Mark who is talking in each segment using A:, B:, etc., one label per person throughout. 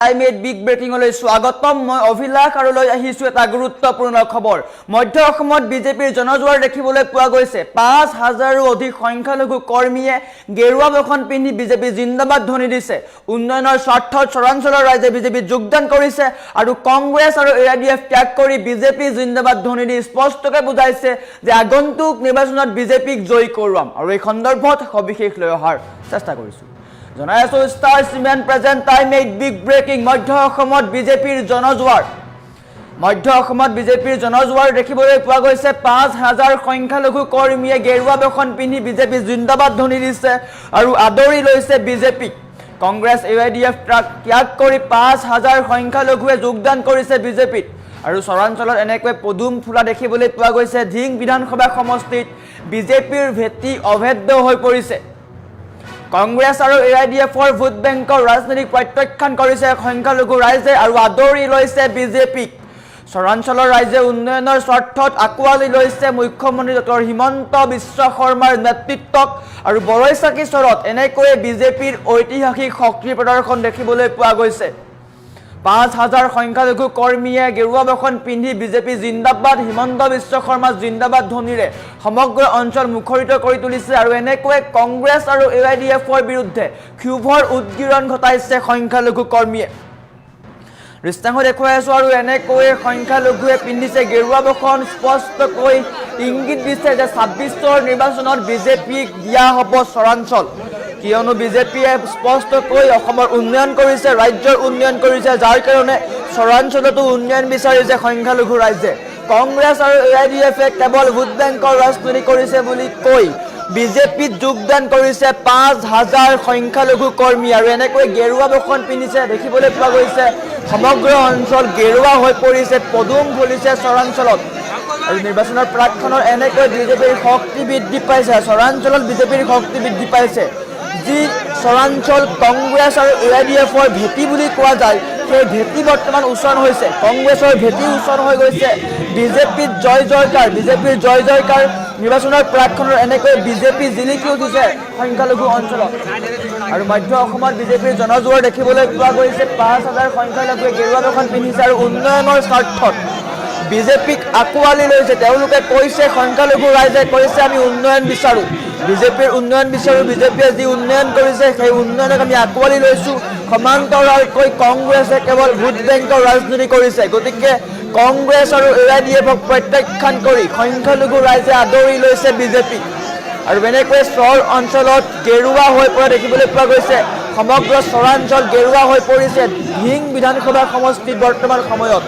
A: Time at big ব্ৰেকিংলৈ স্বাগতম মই অভিলাষ আৰু লৈ আহিছো এটা গুৰুত্বপূৰ্ণ খবৰ মধ্য অসমত বিজেপিৰ জনজোৱাৰ দেখিবলৈ পোৱা গৈছে 5000ৰো অধিক সংখ্যালঘু কৰ্মীয়ে গেৰুৱা বখন পিন্ধি বিজেপি জিন্দাবাদ ধ্বনি দিছে উন্নয়নৰ স্বাৰ্থত চৰাঞ্চলৰ ৰাইজে বিজেপি যোগদান কৰিছে আৰু কংগ্ৰেছ আৰু এআইডিএফ ত্যাগ কৰি বিজেপি জিন্দাবাদ ধ্বনি দি স্পষ্টকৈ বুজাইছে যে আগন্তুক নিৰ্বাচনত বিজেপিক জয়ী কৰোৱাম আৰু এই সন্দৰ্ভত সবিশেষ লৈ অহাৰ চেষ্টা কৰিছো জনাইছো star cement present time eight big breaking মধ্য অসমত বিজেপিৰ জনজোৱাৰ দেখিবলৈ পোৱা গৈছে 5000 সংখ্যালঘু কৰ্মীয়ে গেৰুৱা বখন পিন্ধি বিজেপি জিন্দাবাদ ধ্বনি দিছে আৰু আদৰি লৈছে বিজেপিক কংগ্ৰেছ এআইডিএফ ত্যাগ কৰি 5000 সংখ্যালঘুৱে যোগদান কৰিছে বিজেপিত আৰু চৰাঞ্চলত এনেকৈ পদুম ফুলা দেখিবলৈ পোৱা গৈছে ধিং বিধানসভা সমষ্টিত বিজেপিৰ ভেটি অভেদ্য হৈ পৰিছে কংগ্ৰেছ আৰু এআইডিএফৰ ভোট বেংকৰ ৰাজনীতিক প্ৰত্যাখ্যান কৰিছে সংখ্যালঘু ৰাইজে আৰু আদৰি লৈছে বিজেপিক চৰাঞ্চলৰ ৰাইজে উন্নয়নৰ স্বাৰ্থত আকোৱালি লৈছে মুখ্যমন্ত্ৰী ডক্টৰ হিমন্ত বিশ্ব শৰ্মাৰ নেতৃত্বক আৰু বৰৈচাকি চৰত এনেকৈ বিজেপিৰ ঐতিহাসিক শক্তি প্ৰদৰ্শন দেখিবলৈ পোৱা গৈছে 5000 সংখ্যালঘু কৰ্মীয়ে গেৰুৱা বখন পিন্ধি বিজেপি জিন্দাবাদ হিমন্ত বিশ্ব শৰ্মা জিন্দাবাদ ধ্বনিৰে সমগ্ৰ অঞ্চল মুখৰিত কৰি তুলিছে আৰু এনেকৈ কংগ্ৰেছ আৰু এআইডিএফৰ বিৰুদ্ধে ক্ষোভৰ উদ্গীৰণ ঘটাইছে সংখ্যালঘু কৰ্মীয়ে দৃষ্টান্ত দেখুৱাই আছো আৰু এনেকৈ সংখ্যালঘুৱে পিন্ধিছে গেৰুৱা বখন স্পষ্টকৈ ইংগিত দিছে যে 26ৰ নিৰ্বাচনত বিজেপিক দিয়া হ'ব চৰাঞ্চল কিয়নো বিজেপিয়ে স্পষ্টকৈ অসমৰ উন্নয়ন কৰিছে ৰাজ্যৰ উন্নয়ন কৰিছে যাৰ কাৰণে চৰাঞ্চলতো উন্নয়ন বিচাৰিছে সংখ্যালঘু ৰাইজে কংগ্ৰেছ আৰু এআইডিএফে কেৱল ভোট বেংকৰ ৰাজনীতি কৰিছে বুলি কৈ বিজেপিত যোগদান কৰিছে 5000 সংখ্যালঘু কৰ্মী আৰু এনেকৈ গেৰুৱা বখন পিন্ধিছে দেখিবলৈ পোৱা গৈছে সমগ্ৰ অঞ্চল গেৰুৱা হৈ পৰিছে পদুম ফুলিছে চৰাঞ্চলত আৰু নিৰ্বাচনৰ প্ৰাক্ষণৰ এনেকৈ বিজেপিৰ শক্তি বৃদ্ধি পাইছে চৰাঞ্চলত বিজেপিৰ শক্তি বৃদ্ধি পাইছে যি চৰাঞ্চল কংগ্ৰেছ আৰু এআইডিএফৰ ভেটি বুলি কোৱা যায় সেই ভেটি বৰ্তমান উচ্চাৰণ হৈছে কংগ্ৰেছৰ ভেটি উচ্চাৰণ হৈ গৈছে বিজেপিৰ জয় জয়কাৰ নিৰ্বাচনৰ প্ৰাক্ষণৰ এনেকৈ বিজেপি জিলিকি উঠিছে সংখ্যালঘু অঞ্চলত আৰু মধ্য অসমত বিজেপিৰ জনজোৱাৰ দেখিবলৈ পোৱা গৈছে 5000 সংখ্যালঘুৱে গেৰুৱা বখন পিন্ধিছে আৰু উন্নয়নৰ স্বাৰ্থত বিজেপিক আকোৱালি লৈছে তেওঁলোকে কৈছে সংখ্যালঘু ৰাইজে কৈছে আমি উন্নয়ন বিচাৰো বিজেপিৰ উন্নয়ন বিচাৰো বিজেপিয়ে যি উন্নয়ন কৰিছে সেই উন্নয়নক আমি আকোৱালি লৈছো সমান্তৰালকৈ কংগ্ৰেছে কেৱল ভোট বেংকৰ ৰাজনীতি কৰিছে গতিকে কংগ্ৰেছ আৰু এআইডিএফক প্ৰত্যাখ্যান কৰি সংখ্যালঘু ৰাইজে আদৰি লৈছে বিজেপিক আৰু এনেকৈ চৰ অঞ্চলত গেৰুৱা হৈ পৰা দেখিবলৈ পোৱা গৈছে সমগ্ৰ চৰাঞ্চল গেৰুৱা হৈ পৰিছে ধিং বিধানসভা সমষ্টিত বৰ্তমান সময়ত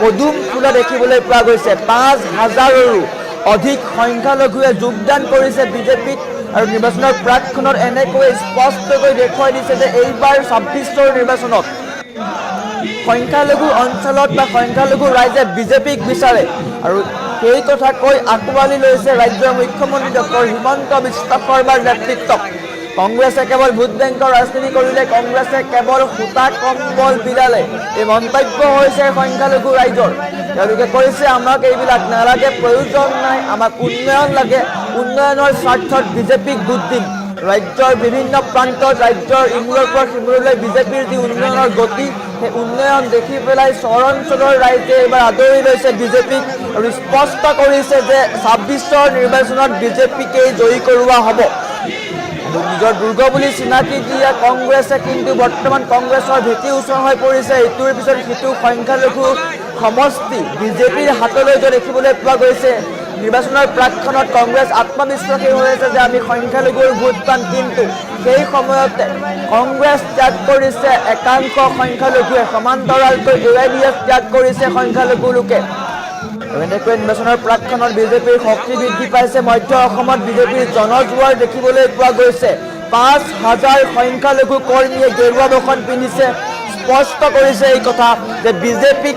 A: পদুম ফুলা দেখিবলৈ পোৱা গৈছে 5000ৰো অধিক সংখ্যালঘুৱে যোগদান কৰিছে বিজেপিত আৰু নিৰ্বাচনৰ প্ৰাক্ষণত এনেকৈ স্পষ্টকৈ দেখুৱাই দিছে যে এইবাৰ 26ৰ নিৰ্বাচনত সংখ্যালঘু অঞ্চলত বা সংখ্যালঘু ৰাইজে বিজেপিক বিচাৰে আৰু সেই কথা কৈ আকোৱালি লৈছে ৰাজ্যৰ মুখ্যমন্ত্ৰী ডক্টৰ হিমন্ত বিশ্ব শৰ্মাৰ নেতৃত্বক কংগ্ৰেছে কেৱল ভোট বেংকৰ ৰাজনীতি কৰিলে কংগ্ৰেছে কেৱল সূতা কম্বল বিলালে এই মন্তব্য হৈছে সংখ্যালঘু ৰাইজৰ তেওঁলোকে কৈছে আমাক এইবিলাক নালাগে প্ৰয়োজন নাই আমাক উন্নয়ন লাগে উন্নয়নৰ স্বাৰ্থত বিজেপিক ভোট দিম ৰাজ্যৰ বিভিন্ন প্ৰান্তত ৰাজ্যৰ ইমূৰৰ পৰা সিমূৰলৈ বিজেপিৰ যি উন্নয়নৰ গতি সেই উন্নয়ন দেখি পেলাই চৰ অঞ্চলৰ ৰাইজে এইবাৰ আদৰি লৈছে বিজেপিক আৰু স্পষ্ট কৰিছে যে 26ৰ নিৰ্বাচনত বিজেপিকেই জয়ী কৰোৱা হ'ব নিজৰ দুৰ্গ বুলি চিনাকি দিয়া কংগ্ৰেছে কিন্তু বৰ্তমান কংগ্ৰেছৰ ভেটি উচ্চাৰণ হৈ পৰিছে ইটোৰ পিছত সিটো সংখ্যালঘু সমষ্টি বিজেপিৰ হাতলৈ যোৱা দেখিবলৈ পোৱা গৈছে নিৰ্বাচনৰ প্ৰাক্ষণত কংগ্ৰেছ আত্মবিশ্বাসী হৈ আছে যে আমি সংখ্যালঘুৰ ভোট পাম কিন্তু সেই সময়তে কংগ্ৰেছ ত্যাগ কৰিছে একাংশ সংখ্যালঘুৱে সমান্তৰালকৈ এআইডিএফ ত্যাগ কৰিছে সংখ্যালঘু লোকে আৰু এনেকৈ নিৰ্বাচনৰ প্ৰাক্ষণত বিজেপিৰ শক্তি বৃদ্ধি পাইছে মধ্য অসমত বিজেপিৰ জনজোৱাৰ দেখিবলৈ পোৱা গৈছে 5000 সংখ্যালঘু কৰ্মীয়ে গেৰুৱা বখন পিন্ধিছে স্পষ্ট কৰিছে এই কথা যে বিজেপিক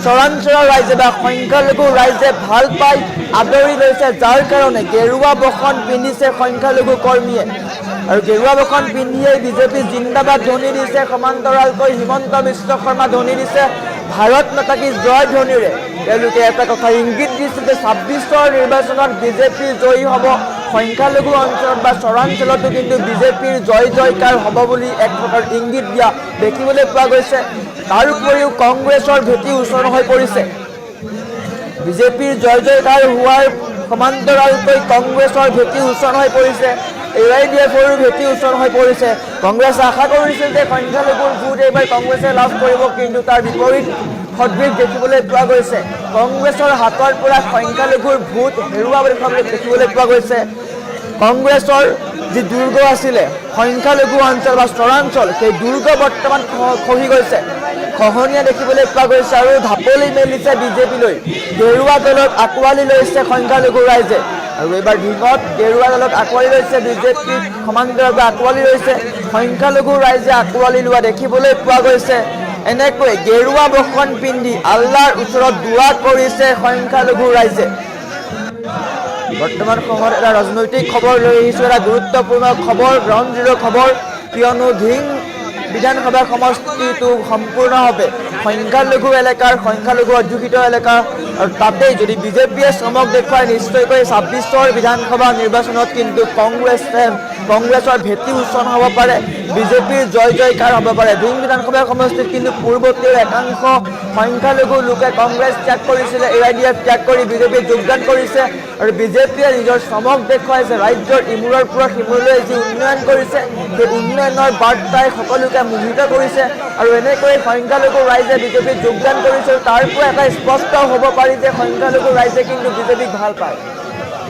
A: চৰাঞ্চলৰ ৰাইজে বা সংখ্যালঘু ৰাইজে ভাল পাই আদৰি লৈছে যাৰ কাৰণে গেৰুৱা বখন পিন্ধিছে সংখ্যালঘু কৰ্মীয়ে আৰু গেৰুৱা বখন পিন্ধিয়ে বিজেপি জিন্দাবাদ ধ্বনি দিছে সমান্তৰালকৈ হিমন্ত বিশ্ব শৰ্মা ধ্বনি দিছে ভাৰত মাতা কি জয় ধ্বনিৰে তেওঁলোকে এটা কথা ইংগিত দিছে যে 26ৰ নিৰ্বাচনত বিজেপি জয়ী হ'ব সংখ্যালঘু অঞ্চলত বা চৰাঞ্চলতো কিন্তু বিজেপিৰ জয় জয়কাৰ হ'ব বুলি এক প্ৰকাৰ ইংগিত দিয়া দেখিবলৈ পোৱা গৈছে। তাৰ উপৰিও কংগ্ৰেছৰ ভেটি ওচৰ হৈ পৰিছে। বিজেপিৰ জয় জয়কাৰ হোৱাৰ সমান্তৰালকৈ কংগ্ৰেছৰ ভেটি ওচৰ হৈ পৰিছে। AIDFৰো ভেটি ওচৰ হৈ পৰিছে। কংগ্ৰেছে আশা কৰিছিল যে সংখ্যালঘুৰ ভোট এইবাৰ কংগ্ৰেছে লাভ কৰিব, কিন্তু তাৰ বিপৰীত সদৃশ দেখিবলৈ পোৱা গৈছে। কংগ্ৰেছৰ হাতৰ পৰা সংখ্যালঘুৰ ভোট হেৰুওৱা দেখিবলৈ পোৱা গৈছে। কংগ্ৰেছৰ যি দুৰ্গ আছিলে সংখ্যালঘু অঞ্চল বা চৰাঞ্চল, সেই দুৰ্গ বৰ্তমান খহি গৈছে, খহনীয়া দেখিবলৈ পোৱা গৈছে আৰু ঢাপলি মেলিছে বিজেপিলৈ। গেৰুৱা দলক আঁকোৱালি লৈছে সংখ্যালঘু ৰাইজে আৰু এইবাৰ দিনত গেৰুৱা দলক আঁকোৱালি লৈছে, বিজেপিক সমান্তৰালভাৱে আঁকোৱালি লৈছে। সংখ্যালঘু ৰাইজে আঁকোৱালি লোৱা দেখিবলৈ পোৱা গৈছে। এনেকৈ গেৰুৱা বসন পিন্ধি আল্লাৰ ওচৰত দুৱা কৰিছে সংখ্যালঘু ৰাইজে। বৰ্তমান সময়ত এটা ৰাজনৈতিক খবৰ লৈ আহিছোঁ, এটা গুৰুত্বপূৰ্ণ খবৰ, গ্ৰাউণ্ড জিৰ' খবৰ, কিয়নো ধিং বিধানসভা সমষ্টিটো সম্পূৰ্ণভাৱে সংখ্যালঘু এলেকাৰ, সংখ্যালঘু অধ্যুষিত এলেকা আৰু তাতেই যদি বিজেপিয়ে চমক দেখুৱাই নিশ্চয়কৈ ২৬ৰ বিধানসভা নিৰ্বাচনত কিন্তু কংগ্ৰেছৰ ভেটি উচ্চন হ'ব পাৰে, বিজেপিৰ জয় জয়কাৰ হ'ব পাৰে। ধিং বিধানসভা সমষ্টিত কিন্তু পূৰ্বতেও একাংশ সংখ্যালঘু লোকে কংগ্ৰেছ ত্যাগ কৰিছিলে, AIDF ত্যাগ কৰি বিজেপিত যোগদান কৰিছে আৰু বিজেপিয়ে নিজৰ চমক দেখুৱাইছে। ৰাজ্যৰ ইমূৰৰ পৰা সিমূৰলৈ যি উন্নয়ন কৰিছে, সেই উন্নয়নৰ বাৰ্তাই সকলোকে মোহিত কৰিছে আৰু এনেকৈ সংখ্যালঘু ৰাইজে বিজেপিত যোগদান কৰিছে। তাৰ পৰা এটা স্পষ্ট হ'ব পাৰি যে সংখ্যালঘু ৰাইজে কিন্তু বিজেপিক ভাল পায়।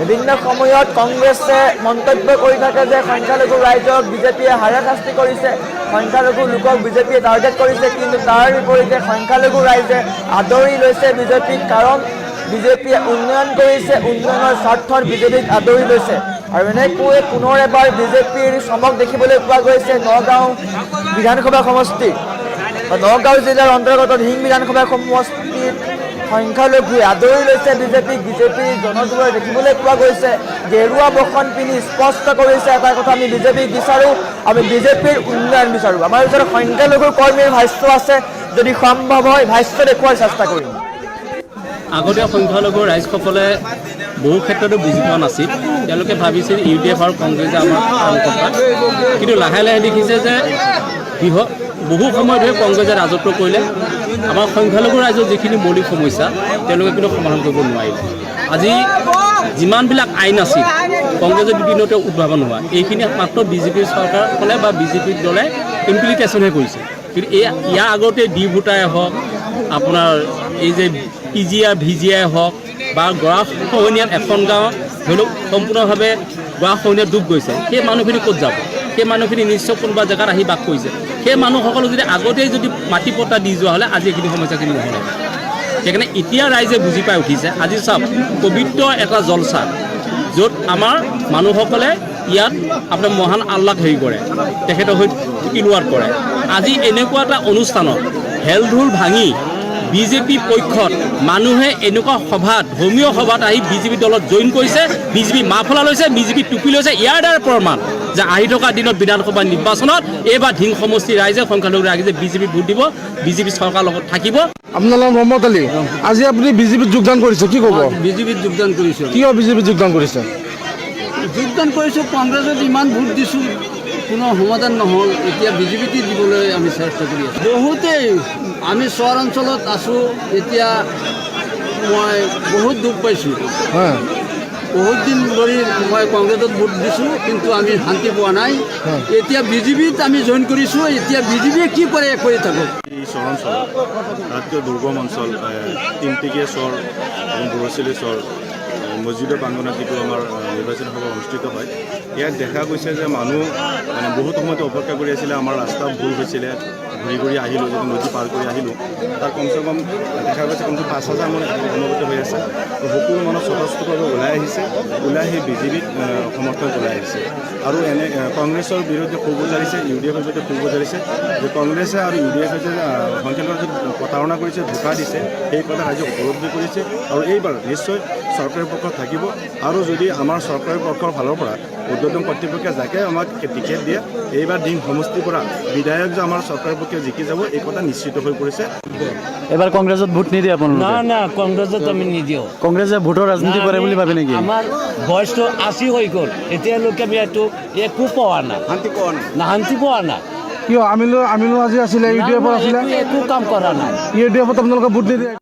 A: বিভিন্ন সময়ত কংগ্ৰেছে মন্তব্য কৰি থাকে যে সংখ্যালঘু ৰাইজক বিজেপিয়ে হাৰাশাস্তি কৰিছে, সংখ্যালঘু লোকক বিজেপিয়ে টাৰ্গেট কৰিছে, কিন্তু তাৰ বিপৰীতে সংখ্যালঘু ৰাইজে আদৰি লৈছে বিজেপিক, কাৰণ বিজেপিয়ে উন্নয়ন কৰিছে, উন্নয়নৰ স্বাৰ্থত বিজেপিক আদৰি লৈছে। আৰু এনেকৈ পুনৰ এবাৰ বিজেপিৰ চমক দেখিবলৈ পোৱা গৈছে নগাঁও বিধানসভা সমষ্টি, নগাঁও জিলাৰ অন্তৰ্গত ধিং বিধানসভা সমষ্টিত সংখ্যালঘুৱে আদৰি লৈছে বিজেপিক। বিজেপিৰ জনজোৱাৰ দেখিবলৈ পোৱা গৈছে, গেৰুৱা বসন পিন্ধি স্পষ্ট কৰিছে এটা কথা, আমি বিজেপিক বিচাৰোঁ, আমি বিজেপিৰ উন্নয়ন বিচাৰোঁ। আমাৰ ওচৰত সংখ্যালঘু কৰ্মীৰ ভাষ্য আছে, যদি সম্ভৱ হয় ভাষ্য দেখুওৱাৰ চেষ্টা কৰিম।
B: আগতে সংখ্যালঘু ৰাইজসকলে বহু ক্ষেত্ৰতো বুজি পোৱা নাছিল, তেওঁলোকে ভাবিছিল UDF আৰু কংগ্ৰেছে আমাৰ কাম কৰা, কিন্তু লাহে লাহে দেখিছে যে বহু সময় ধৰি কংগ্ৰেছে ৰাজত্ব কৰিলে আমাৰ সংখ্যালঘু ৰাইজৰ যিখিনি মৌলিক সমস্যা তেওঁলোকে কিন্তু সমাধান কৰিব নোৱাৰিলে। আজি যিমানবিলাক আইন আছিল কংগ্ৰেছৰ দুদিনতে উদ্ভাৱন হোৱা, এইখিনি মাত্ৰ বিজেপিৰ চৰকাৰখনে বা বিজেপিৰ দলে ইমপ্লিকেশ্যনহে কৰিছে। কিন্তু ইয়াৰ আগতে ডি ভোটাৰে হওক, আপোনাৰ এই যে PGR VGI হওক বা গৰাখহনীয়াত এখন গাঁৱত ধৰি লওক সম্পূৰ্ণভাৱে গৰাখহনীয়াত ডুব গৈছে, সেই মানুহখিনি ক'ত যাব? সেই মানুহখিনি নিশ্চয় কোনোবা জেগাত আহি বাস কৰিছে। সেই মানুহসকলক যদি আগতেই যদি মাটি পট্টা দি যোৱা হ'লে আজি এইখিনি সমস্যাখিনি নহ'লে। সেইকাৰণে এতিয়া ৰাইজে বুজি পাই উঠিছে। আজি চাওক, পবিত্ৰ এটা জলচা, য'ত আমাৰ মানুহসকলে ইয়াত আপোনাৰ মহান আল্লাক হেৰি কৰে, তেখেতৰ সৈতে তিলুৱাত কৰে। আজি এনেকুৱা এটা অনুষ্ঠানত হেল ধূল ভাঙি বিজেপি পক্ষত মানুহে এনেকুৱা সভাত, ধৰ্মীয় সভাত আহি বিজেপি দলত জইন কৰিছে, বিজেপি মাফলা লৈছে, বিজেপি টুপি লৈছে। ইয়াৰ দ্বাৰা প্ৰমাণ যে আহি থকা দিনত বিধানসভা নিৰ্বাচনত এইবাৰ ধিং সমষ্টিৰ ৰাইজে, সংখ্যালঘু ৰাইজে বিজেপি ভোট দিব, বিজেপি চৰকাৰৰ লগত থাকিব।
C: আপোনাৰ নাম মহম্মদ আলী। আজি আপুনি বিজেপিত যোগদান কৰিছে, কি ক'ব?
D: বিজেপিত যোগদান কৰিছোঁ।
C: কিয় বিজেপিত যোগদান কৰিছে?
D: যোগদান কৰিছোঁ, কংগ্ৰেছত ইমান ভোট দিছোঁ, কোনো সমাধান নহ'ল, এতিয়া বিজেপিতে দিবলৈ আমি চেষ্টা কৰি আছোঁ। বহুতেই আমি চহৰ অঞ্চলত আছোঁ, এতিয়া মই বহুত দুখ পাইছোঁ।
C: হয়,
D: বহুত দিন ধৰি মই কংগ্ৰেছত ভোট দিছোঁ, কিন্তু আমি শান্তি পোৱা নাই। এতিয়া বিজেপিত আমি জইন কৰিছোঁ, এতিয়া বিজেপিয়ে কি কৰে কৰি থাকক।
E: এই চৰ অঞ্চল আটাইতকৈ দুৰ্গম অঞ্চল, তিনিটিকীয়া চৰ এবং বৰচলি চৰ, মছজিদৰ প্ৰাংগণত যিটো আমাৰ নিৰ্বাচনী সভা অনুষ্ঠিত হয়, ইয়াত দেখা গৈছে যে মানুহ বহুত সময়তে অপেক্ষা কৰি আছিলে। আমাৰ ৰাস্তা ভুল হৈছিলে, ঘূৰি ঘূৰি আহিলোঁ, যদি নদী পাৰ কৰি আহিলোঁ, তাত কমচে কম দেখা গৈছে কমচে ৫,০০০ মান অনুভূত হৈ আছে। সকলো মানুহ স্বতঃস্ফূৰ্তভাৱে ওলাই আহিছে, ওলাই আহি বিজেপিক সমৰ্থন ওলাই আহিছে আৰু এনে কংগ্ৰেছৰ বিৰুদ্ধে ক্ষোভ উজাৰিছে, UDFৰ বিৰুদ্ধে ক্ষোভ উজাৰিছে যে কংগ্ৰেছে আৰু UDFে যে সংখ্যালঘুৰ যে প্ৰতাৰণা কৰিছে, ধোকা দিছে, সেই কথা ৰাইজে উপলব্ধি কৰিছে আৰু এইবাৰ নিশ্চয় চৰকাৰী পক্ষ থাকিব। আৰু যদি আমাৰ চৰকাৰী পক্ষৰ ফালৰ পৰা উদ্বোধন কৰ্তৃপক্ষে যাকে আমাক টিকেট দিয়ে এইবাৰ দিন সমষ্টিৰ পৰা বিধায়ক যে আমাৰ চৰকাৰৰ পক্ষে জিকি যাব এই কথা নিশ্চিত হৈ পৰিছে।
F: এবাৰ কংগ্ৰেছত ভোট নিদিয়ে আপোনালোকে?
G: না না কংগ্ৰেছত আমি নিদিওঁ।
F: কংগ্ৰেছে ভোটৰ ৰাজনীতি কৰে বুলি ভাবে নেকি?
G: আমাৰ বয়সটো 80 হৈ গ'ল, এতিয়ালৈকে আমি এইটো একো পোৱা নাই, শান্তি পোৱা নাই।
C: কিয় আমিলো আজি আছিলে, ইউডিএফত আছিলে,
G: একো কাম কৰা নাই।
C: ইউডিএফত আপোনালোকে ভোট নিদিয়ে?